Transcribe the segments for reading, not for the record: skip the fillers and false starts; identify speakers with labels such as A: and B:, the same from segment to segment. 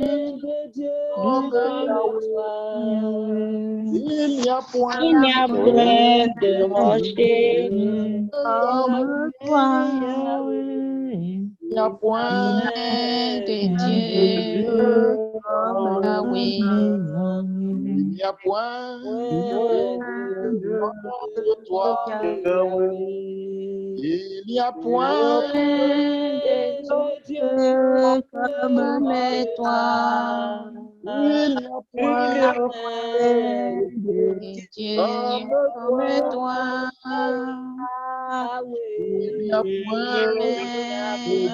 A: de Dieu
B: comme
A: comme
B: Yahweh.
A: toi.
B: Il n'y a point
A: Il n'y a point de rocher
B: comme
A: comme Yahweh.
B: il n'y a point
C: de
B: de
C: Dieu
B: Dieu
C: comme
B: comme
C: Yahweh.
B: il n'y a point
A: Point de
B: de toi.
A: Yahweh.
B: Il n'y a
A: Point
B: point
A: de Dieu comme toi.
B: il n'y a
A: Il n'y
B: point
A: a point de
C: Dieu
B: comme
C: comme
B: toi.
C: toi.
B: Il n'y a point
A: Il n'y a
B: de
A: point
B: Dieu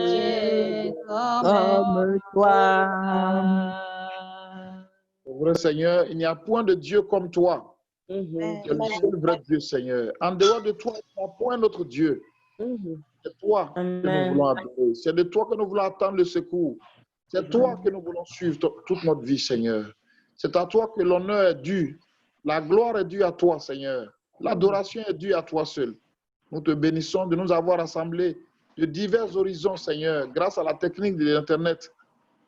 C: Dieu
A: comme toi.
B: Vrai Seigneur, il n'y a point de Dieu comme toi.
A: Mhm,
B: Tu es le seul vrai Dieu, Seigneur. En dehors de toi, il n'y a point d'autre Dieu.
A: mhm.
B: C'est toi que nous
A: Amen.
B: voulons adorer. C'est de toi que nous voulons attendre le secours. C'est toi que nous voulons suivre toute notre vie, Seigneur. C'est à toi que l'honneur est dû. La gloire est due à toi, Seigneur. L'adoration est due à toi seul. Nous te bénissons de nous avoir rassemblés de divers horizons, Seigneur, grâce à la technique de l'Internet,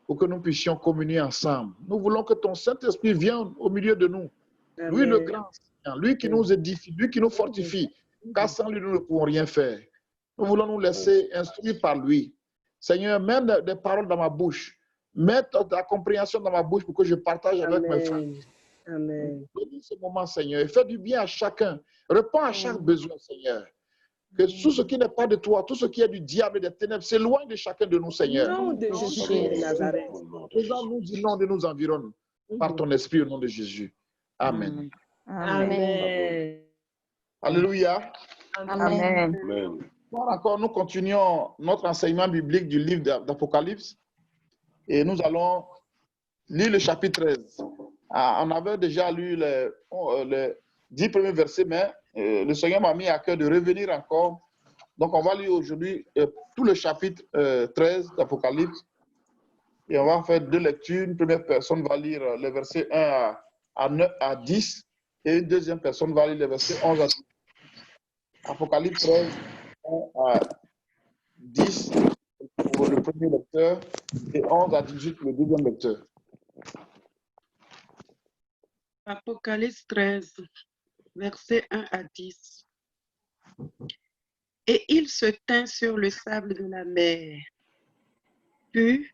B: pour que nous puissions communier ensemble. Nous voulons que ton Saint-Esprit vienne au milieu de nous. Lui, le
A: Amen.
B: grand Seigneur, lui qui nous édifie, lui qui nous fortifie, car sans lui, nous ne pouvons rien faire. Nous voulons nous laisser instruire par lui. Seigneur, mets des paroles dans ma bouche. Mets ta compréhension dans ma bouche pour que je partage avec mes frères.
A: Amen. Amen.
B: Bénis ce moment, Seigneur, et fais du bien à chacun. Réponds à chaque besoin, Seigneur. Que tout ce qui n'est pas de toi, tout ce qui est du diable et des ténèbres, s'éloigne de chacun de nous, Seigneur.
A: Nom de Jésus de Nazareth.
B: Faisons-nous du nom de nous environne par ton esprit au nom de Jésus. Amen.
A: Amen.
B: Alléluia.
C: Amen.
B: Bon, encore, nous continuons notre enseignement biblique du livre d'Apocalypse et nous allons lire le chapitre 13. On avait déjà lu les 10 premiers versets, mais le Seigneur m'a mis à cœur de revenir encore. Donc, on va lire aujourd'hui tout le chapitre 13 d'Apocalypse et on va faire deux lectures. Une première personne va lire les versets 1 à 10 et une deuxième personne va lire les versets 11 à 10. Apocalypse 13, 1 à 10 pour le premier lecteur et 11 à 18 pour le deuxième lecteur.
D: Apocalypse 13, versets 1 à 10. Et il se tint sur le sable de la mer. Puis,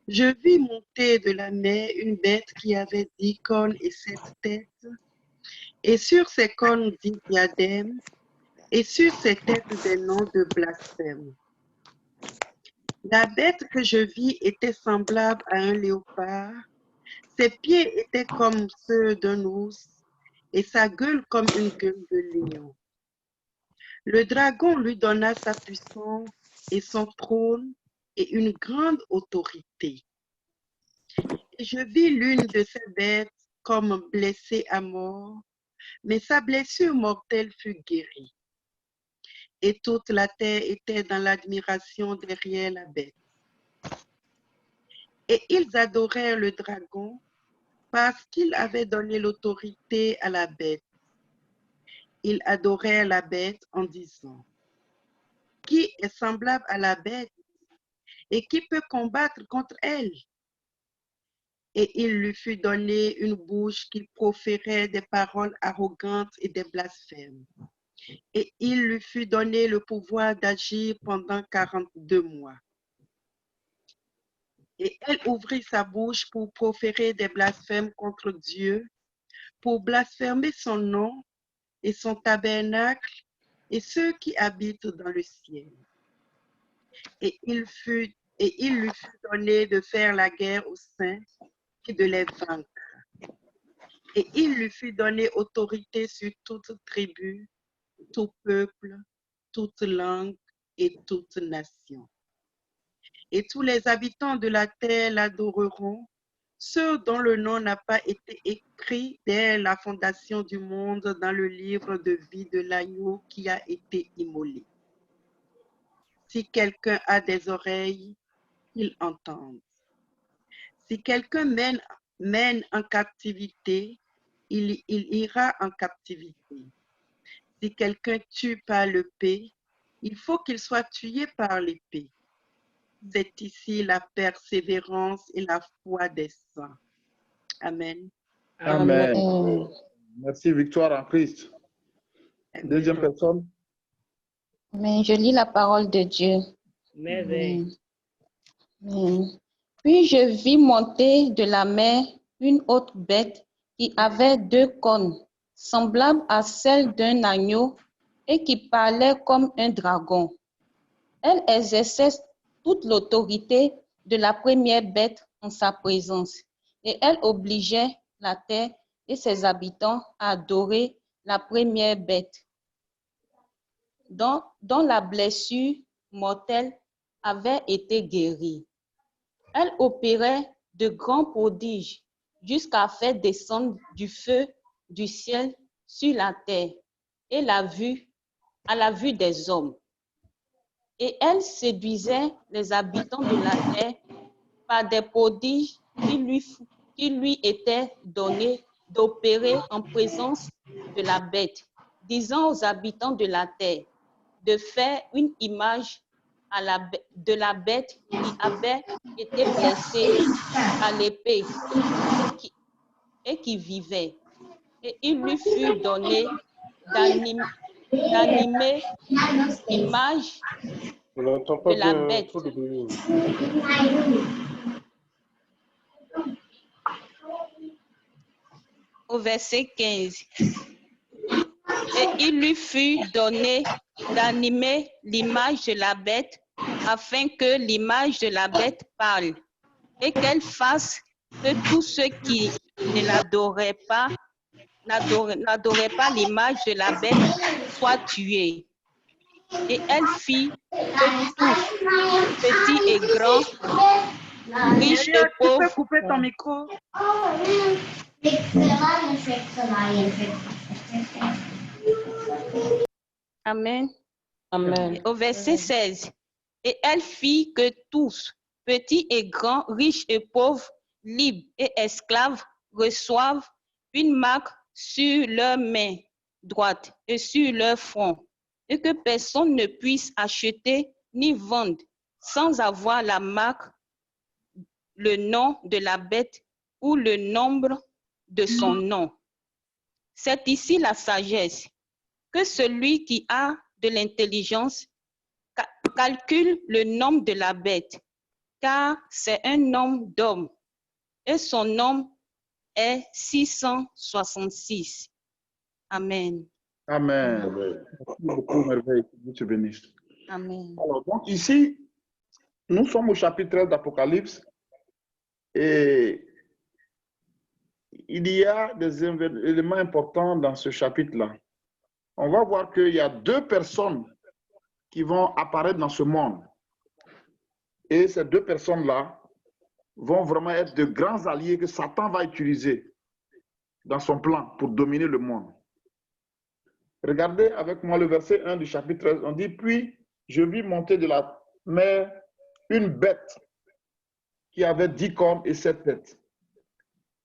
D: je vis monter de la mer une bête qui avait 10 cornes et 7 têtes, et sur ses cornes 10 diadèmes, et sur ses têtes des noms de blasphème. La bête que je vis était semblable à un léopard, ses pieds étaient comme ceux d'un ours, et sa gueule comme une gueule de lion. Le dragon lui donna sa puissance et son trône et une grande autorité. Et je vis l'une de ces bêtes comme blessée à mort, mais sa blessure mortelle fut guérie. Et toute la terre était dans l'admiration derrière la bête. Et ils adorèrent le dragon parce qu'il avait donné l'autorité à la bête. Ils adorèrent la bête en disant: qui est semblable à la bête et qui peut combattre contre elle? Et il lui fut donné une bouche qui proférait des paroles arrogantes et des blasphèmes. Et il lui fut donné le pouvoir d'agir pendant 42 mois. Et elle ouvrit sa bouche pour proférer des blasphèmes contre Dieu, pour blasphémer son nom et son tabernacle et ceux qui habitent dans le ciel. Et il lui fut donné de faire la guerre aux saints et de les vaincre. Et il lui fut donné autorité sur toute tribu, tout peuple, toute langue et toute nation. Et tous les habitants de la terre l'adoreront, ceux dont le nom n'a pas été écrit dès la fondation du monde dans le livre de vie de l'agneau qui a été immolé. Si quelqu'un a des oreilles, qu'il entende. Si quelqu'un mène en captivité, il ira en captivité. Si quelqu'un tue par l'épée, il faut qu'il soit tué par l'épée. C'est ici la persévérance et la foi des saints. Amen.
B: Amen.
C: Amen.
B: Merci, victoire en Christ. Deuxième personne.
C: Amen. Je lis la parole de Dieu.
A: Merveille.
C: Amen. Puis je vis monter de la mer une autre bête qui avait 2 cornes, semblables à celles d'un agneau et qui parlait comme un dragon. Elle exerçait toute l'autorité de la première bête en sa présence, et elle obligeait la terre et ses habitants à adorer la première bête, dont la blessure mortelle avait été guérie. Elle opérait de grands prodiges jusqu'à faire descendre du feu du ciel sur la terre et à la vue des hommes. Et elle séduisait les habitants de la terre par des prodiges qui lui étaient donnés d'opérer en présence de la bête, disant aux habitants de la terre de faire une image de la bête qui avait été blessée à l'épée et qui vivait. Et il lui fut donné d'animer l'image de la bête. Au verset 15. Et il lui fut donné d'animer l'image de la bête afin que l'image de la bête parle et qu'elle fasse que tous ceux qui ne l'adoraient pas, n'adoraient pas l'image de la bête soient tués. Et elle fit que tous, petits et grands, riches et pauvres.
D: Tu peux couper ton micro?
C: Amen.
A: Amen.
C: Au verset 16. Et elle fit que tous, petits et grands, riches et pauvres, libres et esclaves, reçoivent une marque sur leur main droite et sur leur front, et que personne ne puisse acheter ni vendre sans avoir la marque, le nom de la bête ou le nombre de son nom. C'est ici la sagesse, que celui qui a de l'intelligence calcule le nombre de la bête, car c'est un nombre d'hommes, et son nombre est 666. Amen.
B: Amen. Merci beaucoup, merveille. Que Dieu te bénisse.
C: Amen.
B: Alors, donc ici, nous sommes au chapitre 13 d'Apocalypse et il y a des éléments importants dans ce chapitre-là. On va voir qu'il y a 2 personnes qui vont apparaître dans ce monde. Et ces 2 personnes-là vont vraiment être de grands alliés que Satan va utiliser dans son plan pour dominer le monde. Regardez avec moi le verset 1 du chapitre 13. On dit, puis je vis monter de la mer une bête qui avait 10 cornes et 7 têtes.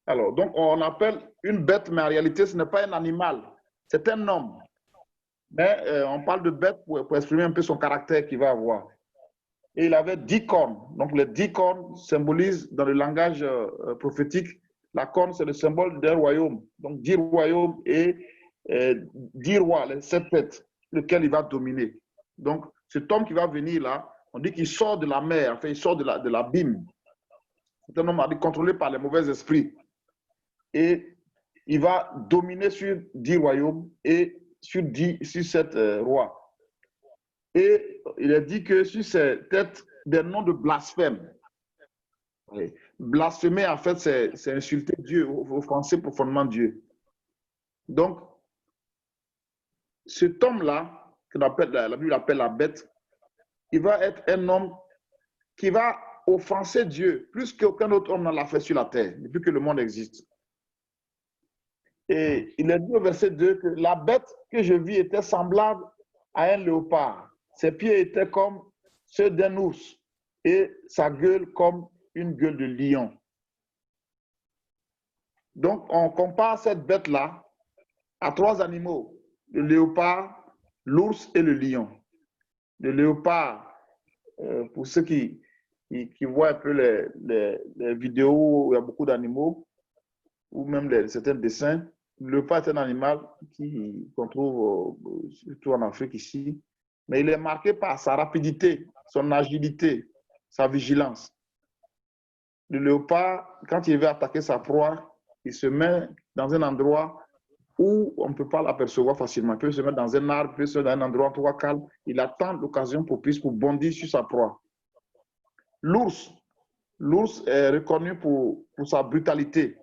B: Alors, donc on appelle une bête, mais en réalité, ce n'est pas un animal, c'est un homme. Mais on parle de bête pour exprimer un peu son caractère qu'il va avoir. Et il avait 10 cornes. Donc les 10 cornes symbolisent dans le langage prophétique, la corne c'est le symbole d'un royaume. Donc 10 royaumes et 10 rois, les 7 têtes, lequel il va dominer. Donc cet homme qui va venir là, on dit qu'il sort de la mer, enfin il sort de l'abîme. C'est un homme contrôlé par les mauvais esprits. Et il va dominer sur 10 royaumes et sur 7 rois. Et il a dit que sur ces têtes, des noms de blasphème. Oui. Blasphémer, en fait, c'est insulter Dieu, offenser profondément Dieu. Donc, cet homme-là, que la Bible appelle la bête, il va être un homme qui va offenser Dieu plus qu'aucun autre homme ne l'a fait sur la terre, depuis que le monde existe. Et il est dit au verset 2 que la bête que je vis était semblable à un léopard. Ses pieds étaient comme ceux d'un ours et sa gueule comme une gueule de lion. Donc, on compare cette bête-là à 3 animaux, le léopard, l'ours et le lion. Le léopard, pour ceux qui qui voient un peu les vidéos où il y a beaucoup d'animaux, ou même certains dessins, le léopard est un animal qu'on trouve surtout en Afrique ici, mais il est marqué par sa rapidité, son agilité, sa vigilance. Le léopard, quand il veut attaquer sa proie, il se met dans un endroit où on ne peut pas l'apercevoir facilement. Il peut se mettre dans un arbre, il peut se mettre dans un endroit calme. Il attend l'occasion propice pour bondir sur sa proie. L'ours est reconnu pour sa brutalité.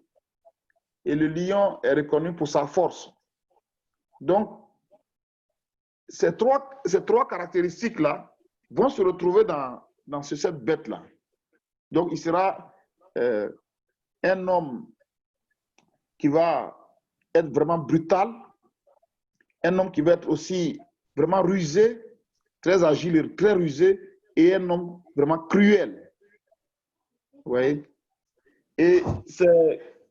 B: Et le lion est reconnu pour sa force. Donc, ces trois caractéristiques-là vont se retrouver dans cette bête-là. Donc, il sera un homme qui va être vraiment brutal, un homme qui va être aussi vraiment rusé, très agile et très rusé, et un homme vraiment cruel. Vous voyez? Et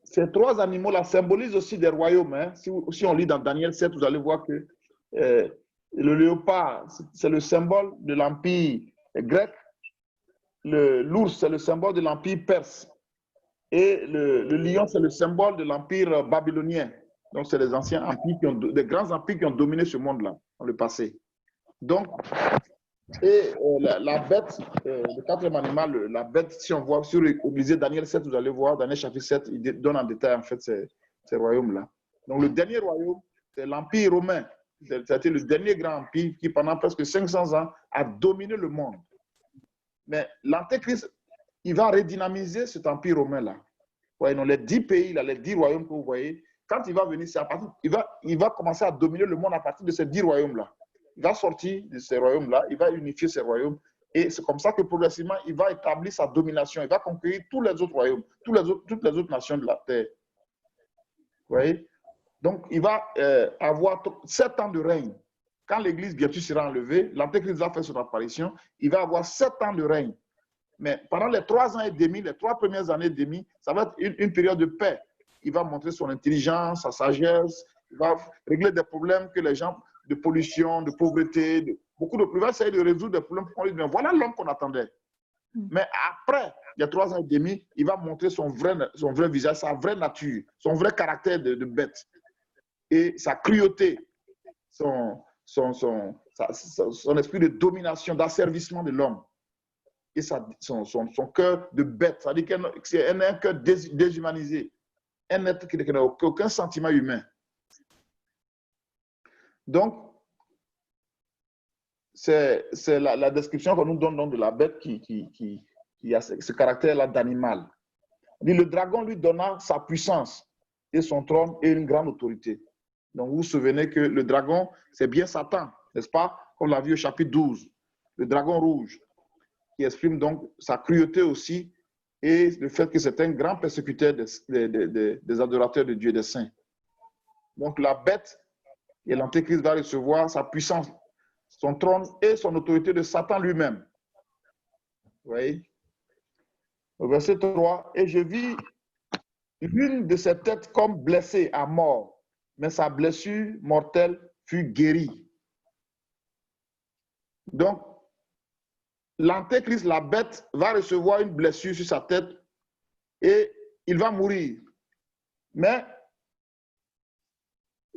B: ces trois animaux-là symbolisent aussi des royaumes. Hein. Si on lit dans Daniel 7, vous allez voir que le léopard, c'est le symbole de l'empire grec. L'ours, c'est le symbole de l'empire perse. Et le lion, c'est le symbole de l'empire babylonien. Donc, c'est les anciens empires, des grands empires qui ont dominé ce monde-là dans le passé. Donc, la bête, le quatrième animal, la bête, si on voit, si vous lisez Daniel 7, vous allez voir, Daniel chapitre 7, il donne en détail en fait ces royaumes-là. Donc, le dernier royaume, c'est l'empire romain. C'était le dernier grand empire qui, pendant presque 500 ans, a dominé le monde. Mais l'Antéchrist, il va redynamiser cet empire romain-là. Ouais, les 10 pays, les 10 royaumes que vous voyez, quand il va venir, il va commencer à dominer le monde à partir de ces 10 royaumes-là. Il va sortir de ces royaumes-là, il va unifier ces royaumes, et c'est comme ça que progressivement, il va établir sa domination, il va conquérir tous les autres royaumes, toutes les autres nations de la terre. Vous voyez? Donc, il va avoir 7 ans de règne. Quand l'Église bientôt sera enlevée, l'Antéchrist va faire son apparition, il va avoir 7 ans de règne. Mais pendant les 3 ans et demi, les 3 premières années et demie, ça va être une période de paix. Il va montrer son intelligence, sa sagesse, il va régler des problèmes que les gens, de pollution, de pauvreté, beaucoup de problèmes, il va essayer de résoudre des problèmes pour qu'on lui dise, voilà l'homme qu'on attendait. Mais après les 3 ans et demi, il va montrer son vrai visage, sa vraie nature, son vrai caractère de bête. Et sa cruauté, son esprit de domination, d'asservissement de l'homme. Et son cœur de bête, c'est-à-dire que c'est un cœur déshumanisé, un être qui n'a aucun sentiment humain. Donc, c'est la description qu'on nous donne de la bête qui a ce caractère-là d'animal. Le dragon lui donna sa puissance et son trône et une grande autorité. Donc, vous vous souvenez que le dragon, c'est bien Satan, n'est-ce pas? Comme on l'a vu au chapitre 12, le dragon rouge, qui exprime donc sa cruauté aussi et le fait que c'est un grand persécuteur des adorateurs de Dieu et des saints. Donc la bête et l'Antéchrist va recevoir sa puissance, son trône et son autorité de Satan lui-même. Vous voyez? Au verset 3, « Et je vis l'une de ses têtes comme blessée à mort, mais sa blessure mortelle fut guérie. » Donc, l'Antéchrist, la bête, va recevoir une blessure sur sa tête et il va mourir. Mais,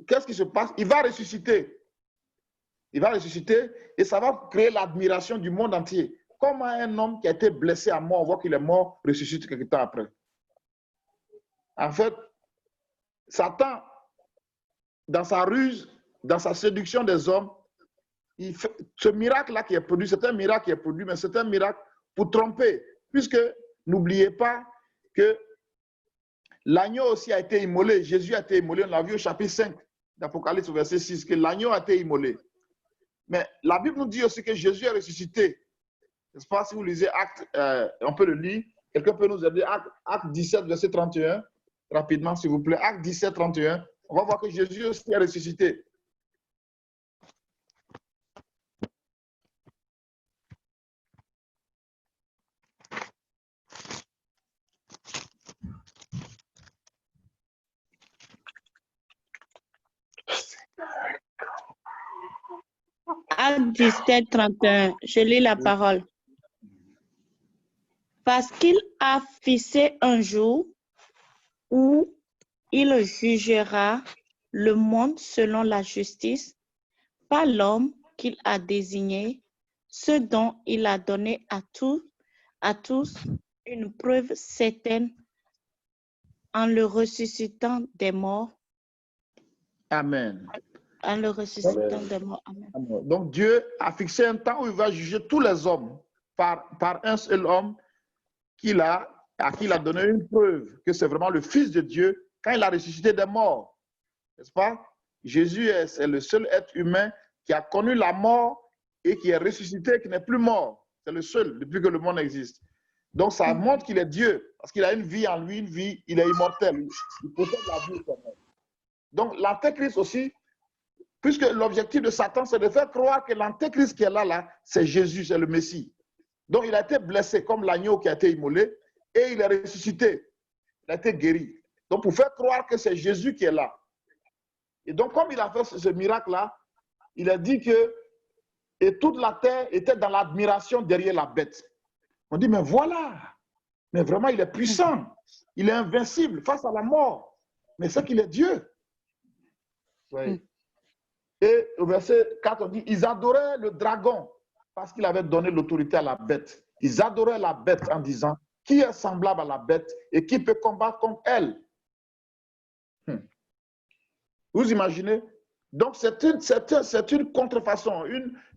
B: qu'est-ce qui se passe? Il va ressusciter. Il va ressusciter et ça va créer l'admiration du monde entier. Comment un homme qui a été blessé à mort, on voit qu'il est mort, ressuscite quelque temps après. En fait, Satan, dans sa ruse, dans sa séduction des hommes, ce miracle-là qui est produit, c'est un miracle qui est produit, mais c'est un miracle pour tromper. Puisque, n'oubliez pas que l'agneau aussi a été immolé. Jésus a été immolé. On l'a vu au chapitre 5 d'Apocalypse, verset 6, que l'agneau a été immolé. Mais la Bible nous dit aussi que Jésus est ressuscité. N'est-ce pas? Si vous lisez Acte, on peut le lire. Quelqu'un peut nous aider. Acte 17, verset 31. Rapidement, s'il vous plaît. Acte 17, 31. On va voir que Jésus aussi est ressuscité.
A: Acte 17, 31. Je lis la parole.
E: Parce qu'il a fixé un jour où il jugera le monde selon la justice, par l'homme qu'il a désigné, ce dont il a donné à tous une preuve certaine en le ressuscitant des morts.
B: Amen.
E: En le ressuscitant des morts. Amen.
B: Donc Dieu a fixé un temps où il va juger tous les hommes par un seul homme à qui il a donné une preuve que c'est vraiment le Fils de Dieu quand il a ressuscité des morts. N'est-ce pas? Jésus est le seul être humain qui a connu la mort et qui est ressuscité, qui n'est plus mort. C'est le seul depuis que le monde existe. Donc ça montre qu'il est Dieu, parce qu'il a une vie en lui, il est immortel. Il possède la vie éternelle. Donc l'Antéchrist aussi, puisque l'objectif de Satan, c'est de faire croire que l'Antéchrist qui est là, c'est Jésus, c'est le Messie. Donc il a été blessé comme l'agneau qui a été immolé et il est ressuscité. Il a été guéri. Donc pour faire croire que c'est Jésus qui est là. Et donc comme il a fait ce miracle-là, il a dit que et toute la terre était dans l'admiration derrière la bête. On dit, mais voilà, mais vraiment il est puissant, il est invincible face à la mort. Mais c'est qu'il est Dieu. Oui. Et au verset 4, on dit, ils adoraient le dragon parce qu'il avait donné l'autorité à la bête. Ils adoraient la bête en disant, qui est semblable à la bête et qui peut combattre contre elle? Vous imaginez? Donc c'est une contrefaçon,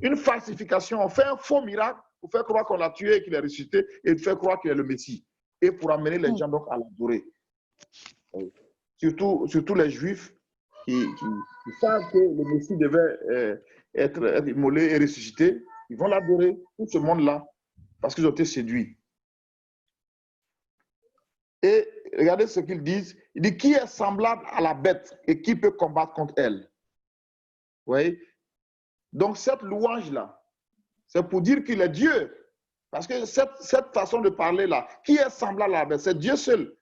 B: une falsification. On fait un faux miracle pour faire croire qu'on l'a tué et qu'il est ressuscité et faire croire qu'il est le Messie. Et pour amener les gens donc à l'adorer. Surtout les Juifs qui savent que le Messie devait être immolé et ressuscité. Ils vont l'adorer, tout ce monde-là, parce qu'ils ont été séduits. Et regardez ce qu'ils disent. Il dit, qui est semblable à la bête et qui peut combattre contre elle? Vous voyez? Donc cette louange-là, c'est pour dire qu'il est Dieu. Parce que cette façon de parler-là, qui est semblable à la bête? C'est Dieu seul.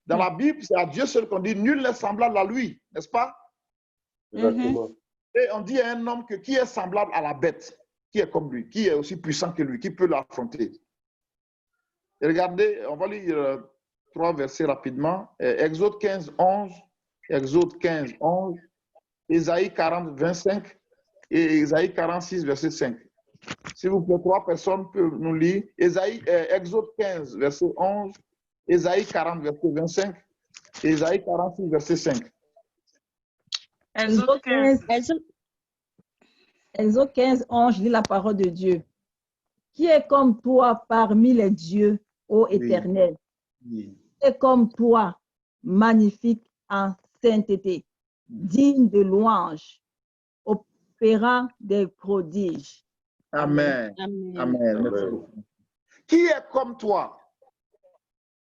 B: Dans la Bible, c'est à Dieu seul qu'on dit, nul n'est semblable à lui, n'est-ce pas?
A: Exactement.
B: Et on dit à un homme que qui est semblable à la bête, qui est comme lui, qui est aussi puissant que lui, qui peut l'affronter. Et regardez, on va lire 3 versets rapidement. Exode 15, 11, Exode 15, 11, Ésaïe 40, 25 et Ésaïe 46, verset 5. S'il vous plaît, 3 personnes peuvent nous lire. Exode 15, verset 11, Ésaïe 40, verset 25 et Ésaïe 46, verset 5.
D: Exode 15.
A: Exode 15, 11, je lis la parole de Dieu. Qui est comme toi parmi les dieux, ô Éternel?
B: Oui.
A: Et comme toi, magnifique en sainteté, digne de louange, opérant des prodiges.
B: Amen.
C: Amen.
B: Amen. Merci beaucoup. Qui est comme toi?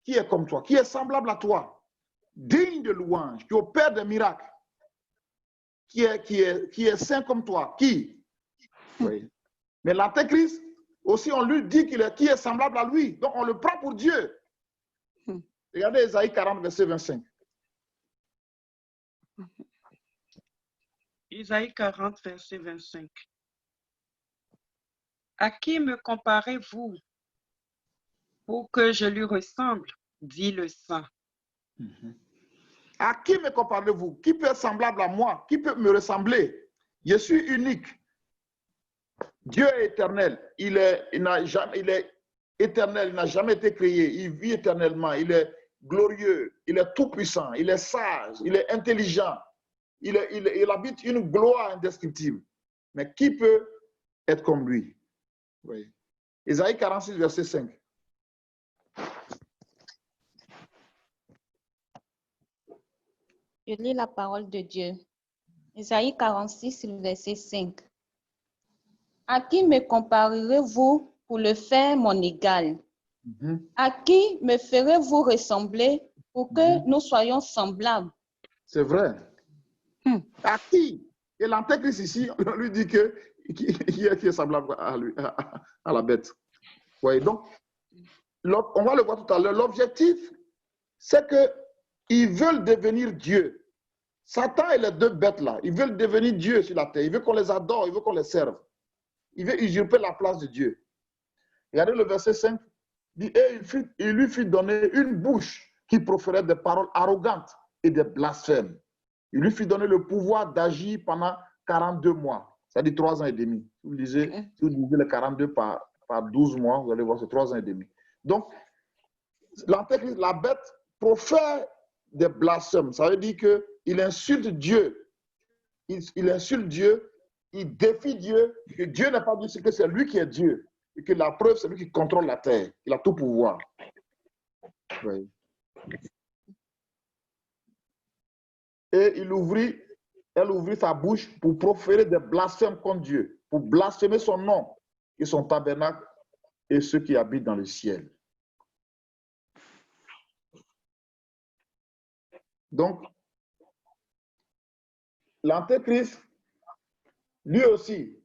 B: Qui est comme toi? Qui est semblable à toi? Digne de louange, qui opère des miracles. Qui est saint comme toi? Qui? Oui. Mais l'Antéchrist, aussi, on lui dit qui est semblable à lui. Donc, on le prend pour Dieu. Regardez Ésaïe 40, verset 25.
D: Isaïe 40, verset 25. À qui me comparez-vous pour que je lui ressemble, dit le Saint.
B: À qui me comparez-vous? Qui peut être semblable à moi? Qui peut me ressembler? Je suis unique. Dieu est éternel. Il est éternel. Il n'a jamais été créé. Il vit éternellement. Il est glorieux. Il est tout puissant. Il est sage. Il est intelligent. Il habite une gloire indescriptible. Mais qui peut être comme lui? Oui. Ésaïe 46, verset 5.
C: Je lis la parole de Dieu. Ésaïe 46, verset 5. À qui me comparerez-vous pour le faire mon égal? À qui me ferez-vous ressembler pour que nous soyons semblables?
B: C'est vrai. À qui? Et l'Antéchrist ici, on lui dit qui est semblable à lui, à la bête. Oui, donc, on va le voir tout à l'heure. L'objectif, c'est qu'ils veulent devenir Dieu. Satan et les deux bêtes-là, ils veulent devenir Dieu sur la terre. Ils veulent qu'on les adore, ils veulent qu'on les serve. Ils veulent usurper la place de Dieu. Regardez le verset 5. Et il lui fut donné une bouche qui proférait des paroles arrogantes et des blasphèmes. Il lui fut donné le pouvoir d'agir pendant 42 mois, c'est-à-dire 3 ans et demi. Si vous divisez les 42 par 12 mois, vous allez voir, c'est 3 ans et demi. Donc, l'Antéchrist, la bête, profère des blasphèmes. Ça veut dire qu'il insulte Dieu. Il insulte Dieu, il défie Dieu, que Dieu n'a pas dit que c'est lui qui est Dieu. Et que la preuve, c'est lui qui contrôle la terre. Il a tout pouvoir. Oui. Et elle ouvrit sa bouche pour proférer des blasphèmes contre Dieu, pour blasphémer son nom et son tabernacle et ceux qui habitent dans le ciel. Donc, l'Antéchrist, lui aussi,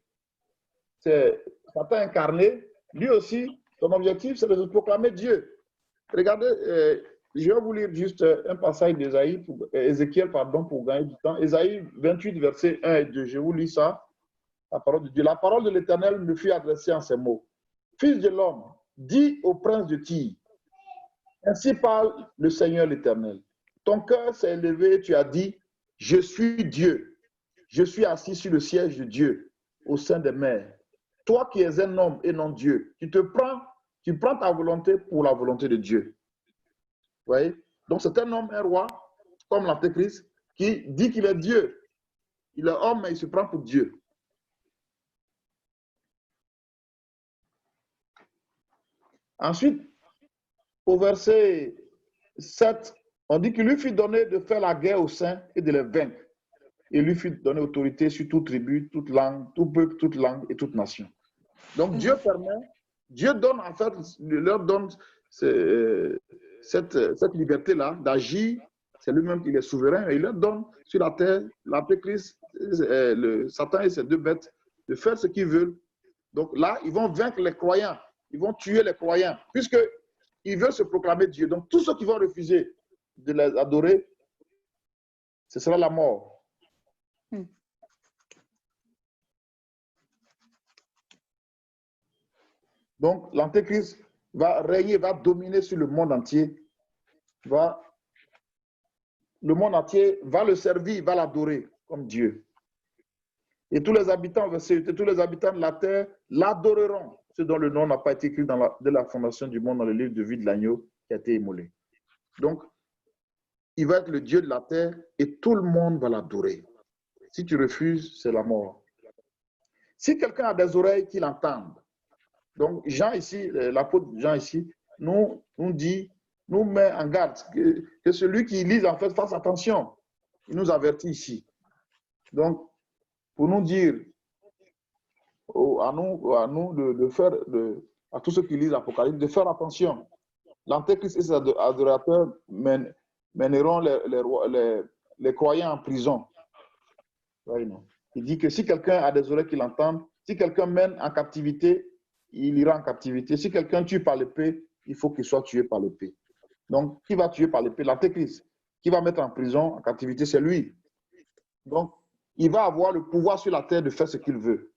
B: c'est Satan incarné, lui aussi, son objectif, c'est de proclamer Dieu. Regardez, je vais vous lire juste un passage d'Ésaïe, Ézéchiel, pour gagner du temps. Ésaïe 28, versets 1 et 2. Je vous lis ça, la parole de Dieu. La parole de l'Éternel me fut adressée en ces mots. Fils de l'homme, dis au prince de Tyr, ainsi parle le Seigneur l'Éternel. Ton cœur s'est élevé et tu as dit, je suis Dieu. Je suis assis sur le siège de Dieu, au sein des mers. Toi qui es un homme et non Dieu, tu prends ta volonté pour la volonté de Dieu. Vous voyez? Donc c'est un homme, un roi, comme l'Antéchrist, qui dit qu'il est Dieu. Il est homme, mais il se prend pour Dieu. Ensuite, au verset 7, on dit qu'il lui fut donné de faire la guerre aux saints et de les vaincre. Et lui fut donné autorité sur toute tribu, toute langue, tout peuple, toute langue et toute nation. Donc Dieu permet, Dieu donne en fait, leur donne cette liberté-là d'agir. C'est lui-même qui est souverain et il leur donne sur la terre, l'Antéchrist, Satan et ses deux bêtes, de faire ce qu'ils veulent. Donc là, ils vont vaincre les croyants, ils vont tuer les croyants, puisqu'ils veulent se proclamer Dieu. Donc tous ceux qui vont refuser de les adorer, ce sera la mort. Donc, l'Antéchrist va régner, va dominer sur le monde entier. Le monde entier va le servir, va l'adorer comme Dieu. Et tous les habitants, tous les habitants de la terre l'adoreront, ce dont le nom n'a pas été écrit dès la fondation du monde dans le livre de vie de l'agneau qui a été immolé. Donc, il va être le Dieu de la terre et tout le monde va l'adorer. Si tu refuses, c'est la mort. Si quelqu'un a des oreilles, qu'il entende. Donc, Jean ici, l'apôtre Jean ici, nous met en garde que celui qui lit, en fait, fasse attention. Il nous avertit ici. Donc, pour nous dire, à tous ceux qui lisent l'Apocalypse, de faire attention. L'Antéchrist et ses adorateurs mèneront les croyants en prison. Il dit que si quelqu'un a des oreilles qui l'entendent, si quelqu'un mène en captivité, il ira en captivité. Si quelqu'un tue par l'épée, il faut qu'il soit tué par l'épée. Donc, qui va tuer par l'épée? L'Antéchrist. Qui va mettre en prison, en captivité, c'est lui. Donc, il va avoir le pouvoir sur la terre de faire ce qu'il veut.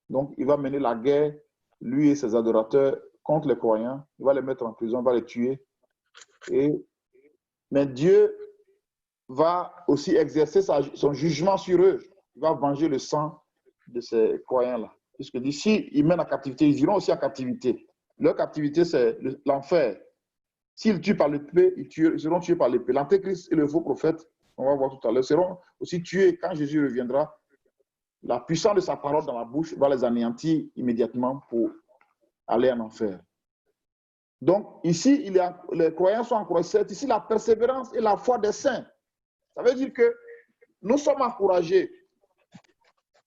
B: Donc, il va mener la guerre, lui et ses adorateurs, contre les croyants. Il va les mettre en prison, il va les tuer. Mais Dieu va aussi exercer son jugement sur eux. Il va venger le sang de ces croyants-là. Puisque d'ici, ils mènent en captivité, ils iront aussi en captivité. Leur captivité, c'est l'enfer. S'ils tuent par l'épée, ils seront tués par l'épée. L'Antéchrist et le faux prophète, on va voir tout à l'heure, seront aussi tués quand Jésus reviendra. La puissance de sa parole dans la bouche va les anéantir immédiatement pour aller en enfer. Donc, ici, les croyants sont encouragés. Ici, la persévérance et la foi des saints. Ça veut dire que nous sommes encouragés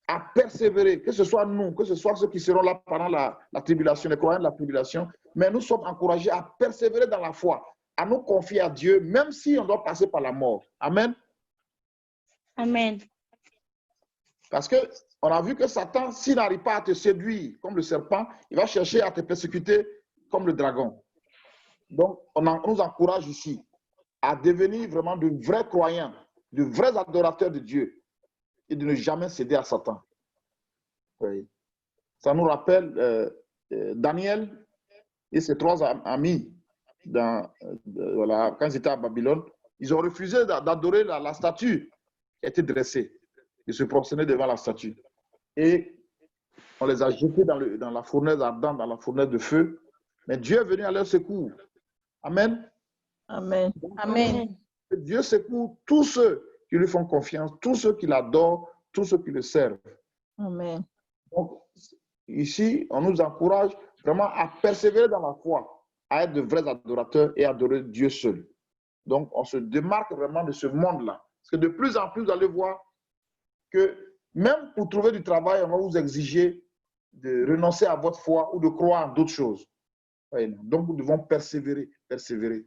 B: à persévérer, que ce soit nous, que ce soit ceux qui seront là pendant la tribulation, les croyants de la tribulation, mais nous sommes encouragés à persévérer dans la foi, à nous confier à Dieu, même si on doit passer par la mort. Amen.
E: Amen.
B: Parce qu'on a vu que Satan, s'il n'arrive pas à te séduire comme le serpent, il va chercher à te persécuter comme le dragon. Donc, on nous encourage ici à devenir vraiment de vrais croyants, de vrais adorateurs de Dieu et de ne jamais céder à Satan. Oui. Ça nous rappelle Daniel, et ses 3 amis, voilà, quand ils étaient à Babylone, ils ont refusé d'adorer la statue qui a été dressée, de se prosterner devant la statue. Et on les a jetés dans la fournaise ardente, dans la fournaise de feu. Mais Dieu est venu à leur secours. Amen.
A: Amen.
C: Amen.
B: Dieu secoue tous ceux qui lui font confiance, tous ceux qui l'adorent, tous ceux qui le servent.
A: Amen.
B: Donc, ici, on nous encourage vraiment à persévérer dans la foi, à être de vrais adorateurs et adorer Dieu seul. Donc, on se démarque vraiment de ce monde-là. Parce que de plus en plus, vous allez voir que même pour trouver du travail, on va vous exiger de renoncer à votre foi ou de croire en d'autres choses. Donc, nous devons persévérer, persévérer.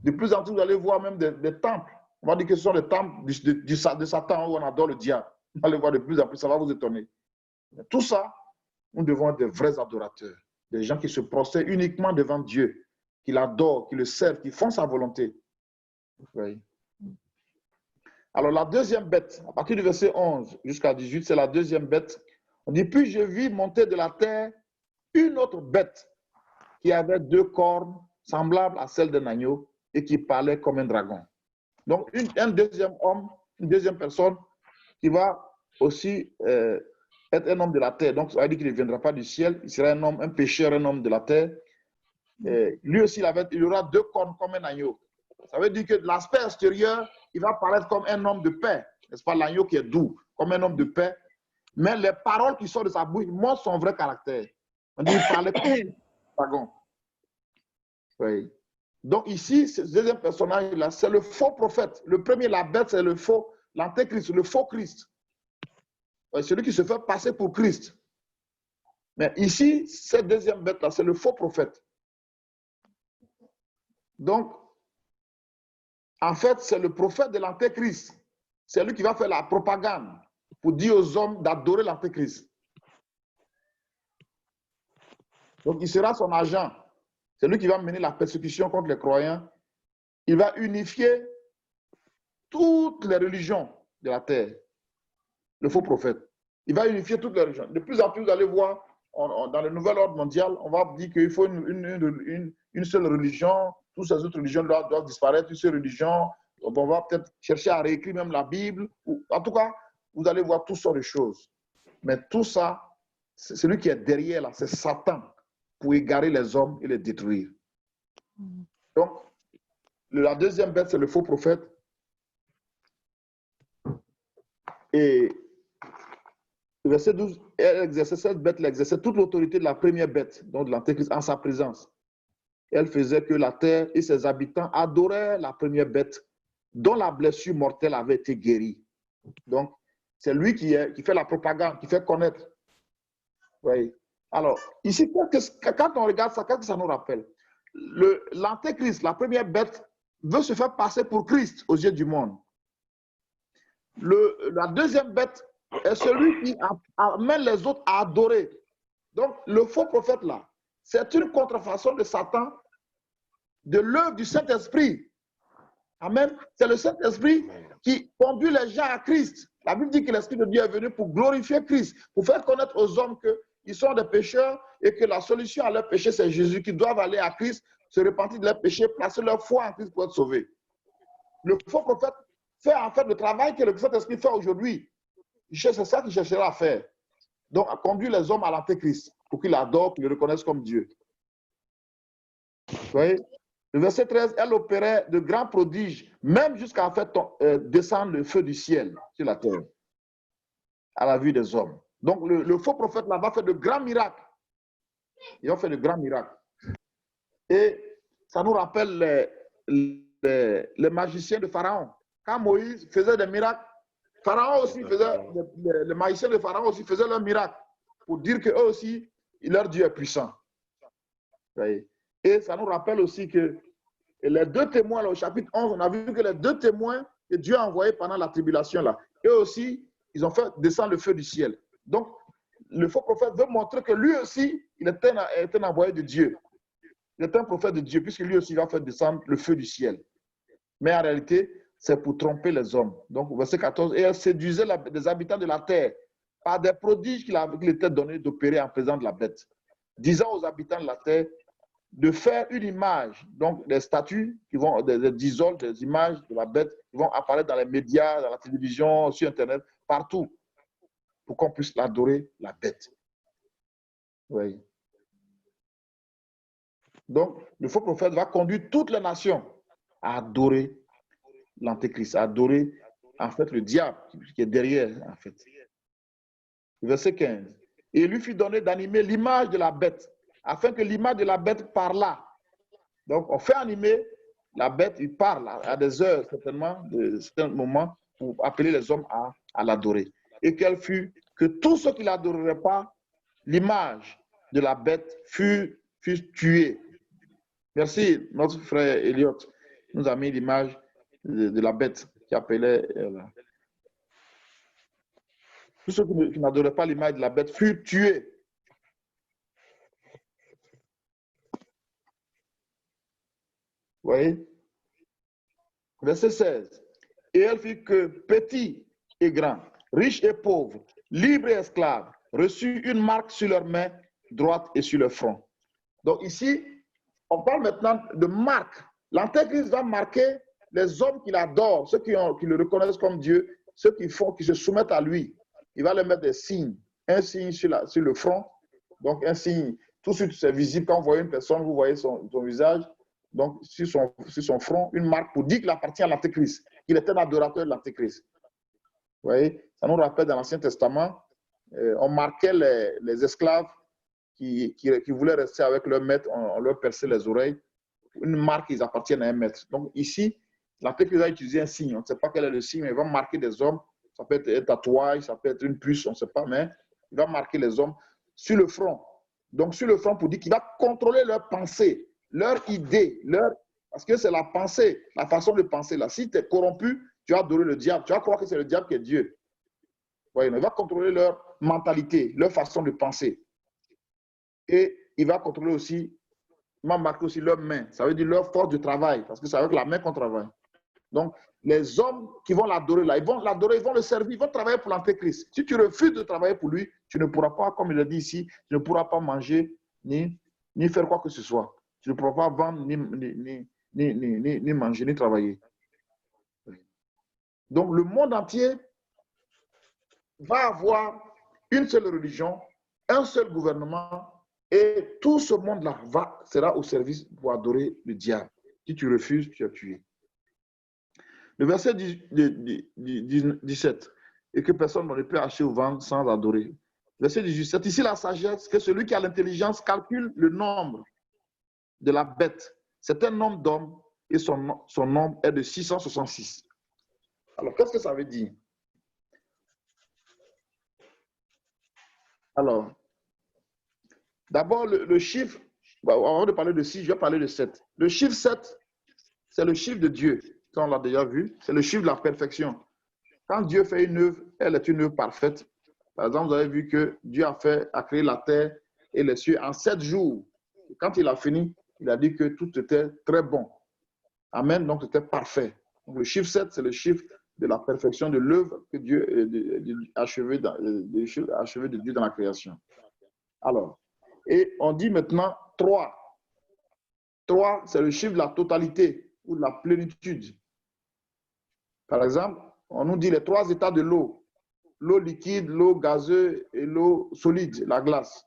B: De plus en plus, vous allez voir même des temples. On va dire que ce sont des temples de Satan où on adore le diable. Vous allez voir de plus en plus, ça va vous étonner. Mais tout ça, nous devons être des vrais adorateurs. Des gens qui se prosternent uniquement devant Dieu, qui l'adorent, qui le servent, qui font sa volonté. Oui. Alors, la deuxième bête, à partir du verset 11 jusqu'à 18, c'est la deuxième bête. On dit, puis je vis monter de la terre une autre bête qui avait 2 cornes semblables à celles d'un agneau et qui parlait comme un dragon. Donc, un deuxième homme, une deuxième personne qui va aussi être un homme de la terre. Donc, ça veut dire qu'il ne viendra pas du ciel, il sera un homme, un pécheur, un homme de la terre. Lui aussi, il aura 2 cornes comme un agneau. Ça veut dire que l'aspect extérieur, il va paraître comme un homme de paix. N'est-ce pas, l'agneau qui est doux, comme un homme de paix. Mais les paroles qui sortent de sa bouche montrent son vrai caractère. On dit qu'il parlait comme un dragon. Oui. Donc ici, ce deuxième personnage-là, c'est le faux prophète. Le premier, la bête, c'est le faux, l'antéchrist, le faux Christ. Celui qui se fait passer pour Christ. Mais ici, cette deuxième bête-là, c'est le faux prophète. Donc, en fait, c'est le prophète de l'antéchrist. C'est lui qui va faire la propagande pour dire aux hommes d'adorer l'antéchrist. Donc, il sera son agent. C'est lui qui va mener la persécution contre les croyants. Il va unifier toutes les religions de la terre. Le faux prophète. Il va unifier toutes les religions. De plus en plus, vous allez voir, dans le nouvel ordre mondial, on va dire qu'il faut une seule religion. Toutes ces autres religions doivent disparaître. Toutes ces religions, on va peut-être chercher à réécrire même la Bible. En tout cas, vous allez voir toutes sortes de choses. Mais tout ça, c'est celui qui est derrière là, c'est Satan, pour égarer les hommes et les détruire. Donc, la deuxième bête, c'est le faux prophète. Et le verset 12, cette bête, elle exerçait toute l'autorité de la première bête, donc de l'antéchrist, en sa présence. Elle faisait que la terre et ses habitants adoraient la première bête dont la blessure mortelle avait été guérie. Donc, c'est lui qui fait la propagande, qui fait connaître. Oui. Alors, ici, quand on regarde ça, qu'est-ce que ça nous rappelle? L'antéchrist, la première bête, veut se faire passer pour Christ aux yeux du monde. La deuxième bête est celui qui amène les autres à adorer. Donc, le faux prophète là, c'est une contrefaçon de Satan, de l'œuvre du Saint-Esprit. Amen. C'est le Saint-Esprit qui conduit les gens à Christ. La Bible dit que l'Esprit de Dieu est venu pour glorifier Christ, pour faire connaître aux hommes qu'ils sont des pécheurs et que la solution à leurs péchés, c'est Jésus, qu'ils doivent aller à Christ, se repentir de leurs péchés, placer leur foi en Christ pour être sauvés. Le faux prophète fait en fait le travail que le Saint-Esprit fait aujourd'hui. C'est ça qu'il cherchera à faire. Donc, à conduire les hommes à l'antéchrist pour qu'ils l'adorent, qu'ils le reconnaissent comme Dieu. Vous voyez? Le verset 13, elle opérait de grands prodiges, même jusqu'à faire descendre le feu du ciel sur la terre, à la vue des hommes. Donc, le faux prophète là va faire de grands miracles. Il va faire de grands miracles. Et ça nous rappelle les magiciens de Pharaon. Quand Moïse faisait des miracles, Pharaon aussi faisait, les magiciens de Pharaon aussi faisaient leurs miracles pour dire qu'eux aussi, leur Dieu est puissant. Vous voyez? Et ça nous rappelle aussi que les 2 témoins, là, au chapitre 11, on a vu que les 2 témoins que Dieu a envoyés pendant la tribulation, là, eux aussi, ils ont fait descendre le feu du ciel. Donc, le faux prophète veut montrer que lui aussi, il est un envoyé de Dieu. Il est un prophète de Dieu, puisque lui aussi va faire descendre le feu du ciel. Mais en réalité, c'est pour tromper les hommes. Donc, verset 14, et elle séduisait les habitants de la terre par des prodiges qu'il était donné d'opérer en présence de la bête, disant aux habitants de la terre, de faire une image, donc des statues qui vont, des idoles, des images de la bête qui vont apparaître dans les médias, dans la télévision, sur Internet, partout, pour qu'on puisse adorer la bête. Oui. Donc, le faux prophète va conduire toutes les nations à adorer l'antéchrist, à adorer en fait le diable qui est derrière, en fait. Verset 15. Et il lui fit donner d'animer l'image de la bête, afin que l'image de la bête parlât. Donc, on fait animer la bête, il parle à des heures, certainement, de certains moments, pour appeler les hommes à l'adorer. Et qu'elle fut, que tous ceux qui ne l'adoreraient pas, l'image de la bête fut tuée. Merci, notre frère Elliot nous a mis l'image de la bête qui appelait. Tous ceux qui n'adoraient pas l'image de la bête furent tués. Vous voyez? Verset 16. Et elle fit que petits et grands, riches et pauvres, libres et esclaves, reçurent une marque sur leur main droite et sur le front. Donc ici, on parle maintenant de marque. L'Antéchrist va marquer les hommes qu'il adore, ceux qui le reconnaissent comme Dieu, ceux qui se soumettent à lui. Il va leur mettre des signes. Un signe sur le front, donc un signe, tout de suite c'est visible. Quand vous voyez une personne, vous voyez son visage. Donc, sur son front, une marque pour dire qu'il appartient à l'Antéchrist, qu'il est un adorateur de l'Antéchrist. Vous voyez, ça nous rappelle dans l'Ancien Testament, on marquait les esclaves qui voulaient rester avec leur maître, on leur perçait les oreilles. Une marque, ils appartiennent à un maître. Donc, ici, l'Antéchrist a utilisé un signe. On ne sait pas quel est le signe, mais il va marquer des hommes. Ça peut être un tatouage, ça peut être une puce, on ne sait pas, mais il va marquer les hommes sur le front. Donc, sur le front, pour dire qu'il va contrôler leurs pensées, leur idée, parce que c'est la pensée, la façon de penser là. Si tu es corrompu, tu vas adorer le diable, tu vas croire que c'est le diable qui est Dieu. Voyez, il va contrôler leur mentalité, leur façon de penser. Et il va contrôler aussi, il va marquer aussi leurs mains, ça veut dire leur force de travail, parce que c'est avec la main qu'on travaille. Donc, les hommes qui vont l'adorer là, ils vont l'adorer, ils vont le servir, ils vont travailler pour l'Antéchrist. Si tu refuses de travailler pour lui, tu ne pourras pas, comme il a dit ici, tu ne pourras pas manger ni faire quoi que ce soit. Tu ne pourras pas vendre, ni manger, ni travailler. Donc, le monde entier va avoir une seule religion, un seul gouvernement, et tout ce monde-là sera au service pour adorer le diable. Si tu refuses, tu es tué. Le verset 17, et que personne ne peut acheter ou vendre sans adorer. Verset 18, c'est ici la sagesse, que celui qui a l'intelligence calcule le nombre de la bête. C'est un nombre d'hommes et son nombre est de 666. Alors, qu'est-ce que ça veut dire? Alors, d'abord, le chiffre, avant de parler de 6, je vais parler de 7. Le chiffre 7, c'est le chiffre de Dieu. Ça, on l'a déjà vu. C'est le chiffre de la perfection. Quand Dieu fait une œuvre, elle est une œuvre parfaite. Par exemple, vous avez vu que Dieu a créé la terre et les cieux en 7 jours. Et quand il a fini, il a dit que tout était très bon. Amen, donc c'était parfait. Donc, le chiffre 7, c'est le chiffre de la perfection de l'œuvre que Dieu a achevé de Dieu dans la création. Alors, et on dit maintenant 3. 3, c'est le chiffre de la totalité ou de la plénitude. Par exemple, on nous dit les 3 états de l'eau. L'eau liquide, l'eau gazeuse et l'eau solide, la glace.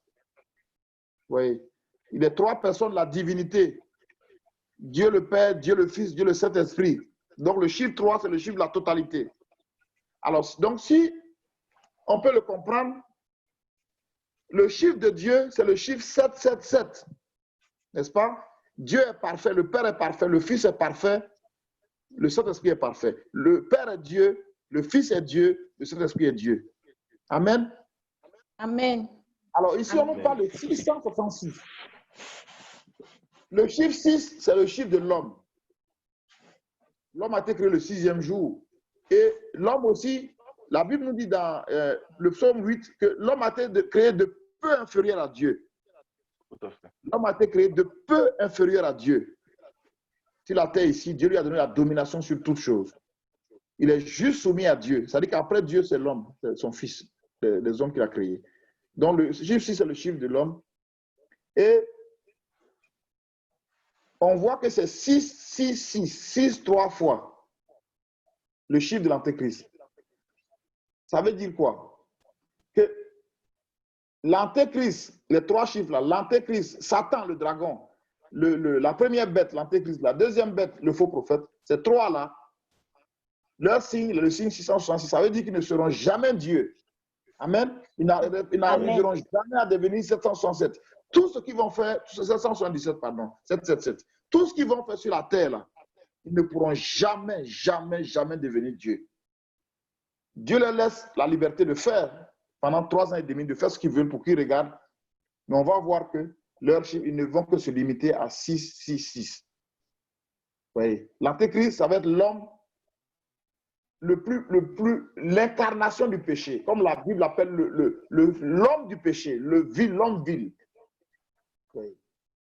B: Vous voyez, il est 3 personnes de la divinité. Dieu le Père, Dieu le Fils, Dieu le Saint-Esprit. Donc le chiffre 3, c'est le chiffre de la totalité. Alors, donc si on peut le comprendre, le chiffre de Dieu, c'est le chiffre 777. N'est-ce pas? Dieu est parfait, le Père est parfait, le Fils est parfait, le Saint-Esprit est parfait. Le Père est Dieu, le Fils est Dieu, le Saint-Esprit est Dieu. Amen.
C: Amen.
B: Alors ici, on nous parle de 666. Le chiffre 6, c'est le chiffre de l'homme. L'homme a été créé le 6e jour. Et l'homme aussi, la Bible nous dit dans le psaume 8 que l'homme a été créé de peu inférieur à Dieu. L'homme a été créé de peu inférieur à Dieu. Sur la terre ici, Dieu lui a donné la domination sur toutes choses. Il est juste soumis à Dieu. C'est-à-dire qu'après Dieu, c'est l'homme, c'est son fils, les hommes qu'il a créés. Donc le chiffre 6, c'est le chiffre de l'homme. Et on voit que c'est 6 trois fois le chiffre de l'antéchrist. Ça veut dire quoi? Que l'antéchrist, les 3 chiffres là, l'antéchrist, Satan, le dragon, la première bête, l'antéchrist, la deuxième bête, le faux prophète, ces 3 là, leur signe, le signe 666, ça veut dire qu'ils ne seront jamais Dieu. Amen. Ils n'arriveront jamais à devenir 767. Tout ce qu'ils vont faire, 777, pardon, 777, tout ce qu'ils vont faire sur la terre, là, ils ne pourront jamais, jamais, jamais devenir Dieu. Dieu leur laisse la liberté de faire pendant 3 ans et demi, de faire ce qu'ils veulent pour qu'ils regardent. Mais on va voir que leurs chiffres, ils ne vont que se limiter à 666. Oui. L'antéchrist, ça va être l'homme l'incarnation du péché, comme la Bible appelle l'homme du péché, l'homme vil. Oui.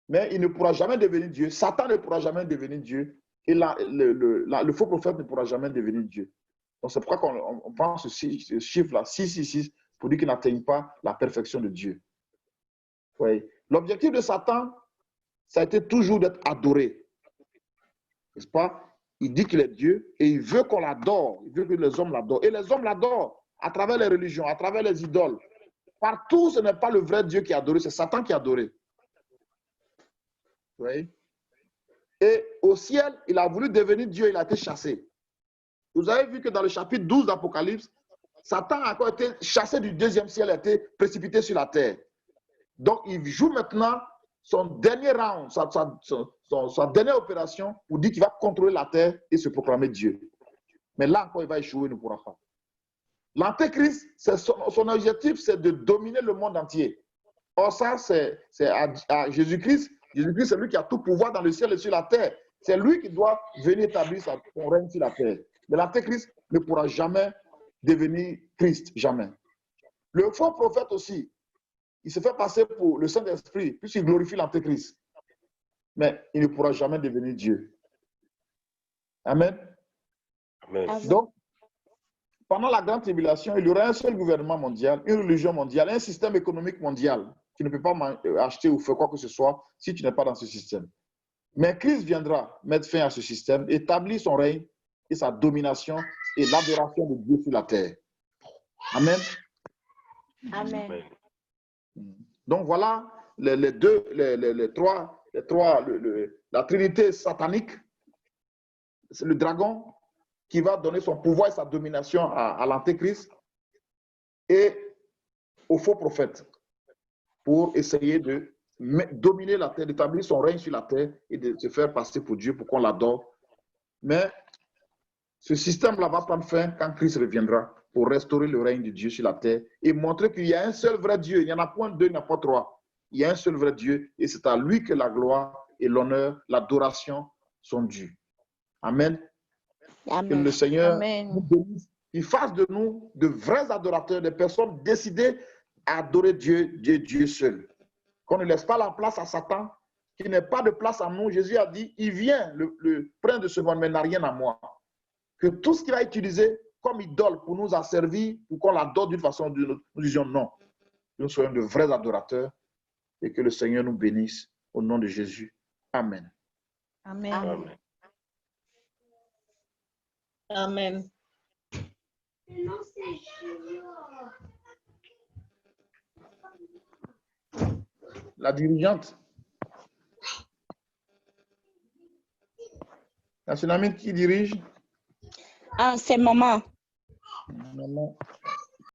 B: Mais il ne pourra jamais devenir Dieu. Satan ne pourra jamais devenir Dieu. Et le faux prophète ne pourra jamais devenir Dieu. Donc c'est pourquoi on prend ce chiffre-là, 666, pour dire qu'il n'atteigne pas la perfection de Dieu. Oui. L'objectif de Satan, ça a été toujours d'être adoré. N'est-ce pas? Il dit qu'il est Dieu et il veut qu'on l'adore. Il veut que les hommes l'adorent. Et les hommes l'adorent à travers les religions, à travers les idoles. Partout, ce n'est pas le vrai Dieu qui est adoré, c'est Satan qui est adoré. Oui. Et au ciel, il a voulu devenir Dieu, il a été chassé. Vous avez vu que dans le chapitre 12 d'Apocalypse, Satan a encore été chassé du 2e ciel, a été précipité sur la terre. Donc, il joue maintenant son dernier round, sa dernière opération pour dire qu'il va contrôler la terre et se proclamer Dieu. Mais là encore, il va échouer, il ne pourra pas. L'antéchrist, son objectif, c'est de dominer le monde entier. Or, ça, c'est à Jésus-Christ. Jésus-Christ, c'est lui qui a tout pouvoir dans le ciel et sur la terre. C'est lui qui doit venir établir son règne sur la terre. Mais l'antéchrist ne pourra jamais devenir Christ, jamais. Le faux prophète aussi, il se fait passer pour le Saint-Esprit, puisqu'il glorifie l'antéchrist. Mais il ne pourra jamais devenir Dieu. Amen.
F: Amen.
B: Donc, pendant la grande tribulation, il y aura un seul gouvernement mondial, une religion mondiale, un système économique mondial. Tu ne peux pas acheter ou faire quoi que ce soit si tu n'es pas dans ce système. Mais Christ viendra mettre fin à ce système, établir son règne et sa domination et l'adoration de Dieu sur la terre. Amen.
E: Amen.
B: Donc voilà la trinité satanique. C'est le dragon qui va donner son pouvoir et sa domination à l'antéchrist et au faux prophète pour essayer de dominer la terre, d'établir son règne sur la terre et de se faire passer pour Dieu pour qu'on l'adore. Mais ce système-là va prendre fin quand Christ reviendra pour restaurer le règne de Dieu sur la terre et montrer qu'il y a un seul vrai Dieu. Il n'y en a point 2, il n'y en a pas 3. Il y a un seul vrai Dieu et c'est à lui que la gloire et l'honneur, l'adoration sont dus. Amen.
E: Amen.
B: Que le Seigneur
A: Amen.
B: nous bénisse, qu'il fasse de nous de vrais adorateurs, des personnes décidées à adorer Dieu, Dieu seul. Qu'on ne laisse pas la place à Satan, qu'il n'ait pas de place à nous. Jésus a dit, il vient, le prince de ce monde, mais n'a rien à moi. Que tout ce qu'il va utiliser comme idole pour nous asservir, pour qu'on l'adore d'une façon ou d'une autre, nous disions non. Que nous soyons de vrais adorateurs et que le Seigneur nous bénisse au nom de Jésus. Amen.
A: Amen.
F: Amen.
C: Amen.
B: La dirigeante. La tsunami qui dirige?
E: Ah, c'est maman.
B: Maman.